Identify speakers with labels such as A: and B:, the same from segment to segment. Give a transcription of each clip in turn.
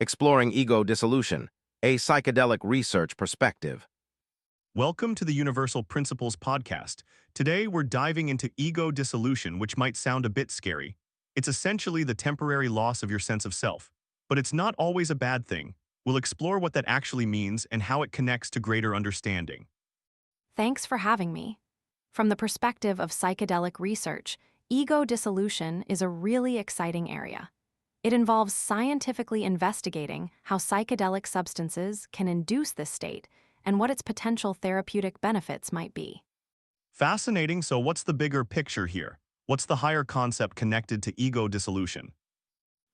A: Exploring Ego Dissolution, a Psychedelic Research Perspective.
B: Welcome to the Universal Principles podcast. Today, we're diving into ego dissolution, which might sound a bit scary. It's essentially the temporary loss of your sense of self. But it's not always a bad thing. We'll explore what that actually means and how it connects to greater understanding.
C: Thanks for having me. From the perspective of psychedelic research, ego dissolution is a really exciting area. It involves scientifically investigating how psychedelic substances can induce this state and what its potential therapeutic benefits might be.
B: Fascinating, so what's the bigger picture here? What's the higher concept connected to ego dissolution?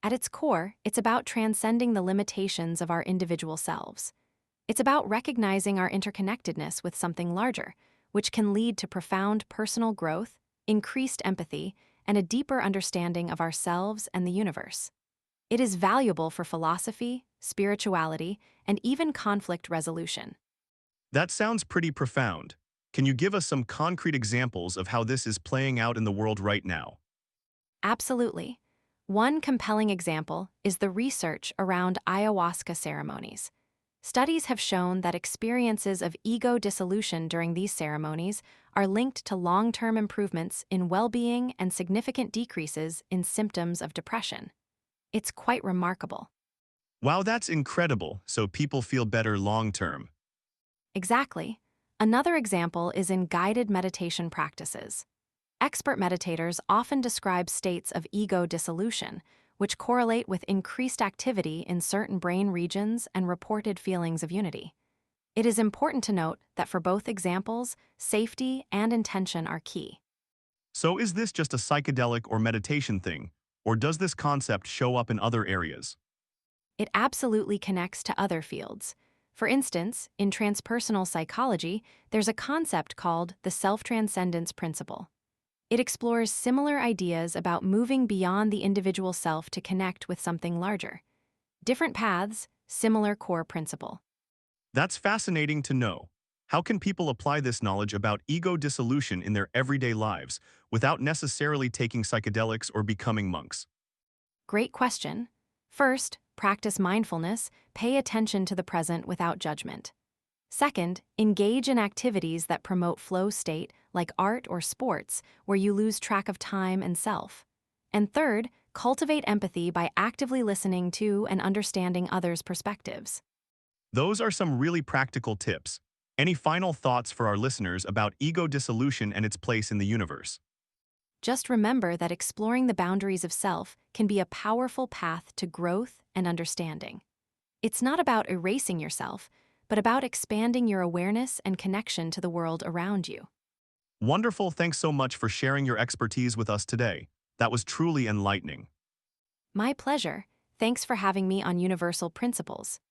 C: At its core, it's about transcending the limitations of our individual selves. It's about recognizing our interconnectedness with something larger, which can lead to profound personal growth, increased empathy, and a deeper understanding of ourselves and the universe. It is valuable for philosophy, spirituality, and even conflict resolution.
B: That sounds pretty profound. Can you give us some concrete examples of how this is playing out in the world right now?
C: Absolutely. One compelling example is the research around ayahuasca ceremonies. Studies have shown that experiences of ego dissolution during these ceremonies are linked to long-term improvements in well-being and significant decreases in symptoms of depression. It's quite remarkable.
B: Wow, that's incredible, so people feel better long-term.
C: Exactly. Another example is in guided meditation practices. Expert meditators often describe states of ego dissolution, which correlate with increased activity in certain brain regions and reported feelings of unity. It is important to note that for both examples, safety and intention are key.
B: So is this just a psychedelic or meditation thing, or does this concept show up in other areas?
C: It absolutely connects to other fields. For instance, in transpersonal psychology, there's a concept called the self-transcendence principle. It explores similar ideas about moving beyond the individual self to connect with something larger. Different paths, similar core principle.
B: That's fascinating to know. How can people apply this knowledge about ego dissolution in their everyday lives without necessarily taking psychedelics or becoming monks?
C: Great question. First, practice mindfulness, pay attention to the present without judgment. Second, engage in activities that promote flow state, like art or sports, where you lose track of time and self. And third, cultivate empathy by actively listening to and understanding others' perspectives.
B: Those are some really practical tips. Any final thoughts for our listeners about ego dissolution and its place in the universe?
C: Just remember that exploring the boundaries of self can be a powerful path to growth and understanding. It's not about erasing yourself, but about expanding your awareness and connection to the world around you.
B: Wonderful, thanks so much for sharing your expertise with us today. That was truly enlightening.
C: My pleasure. Thanks for having me on Universal Principles.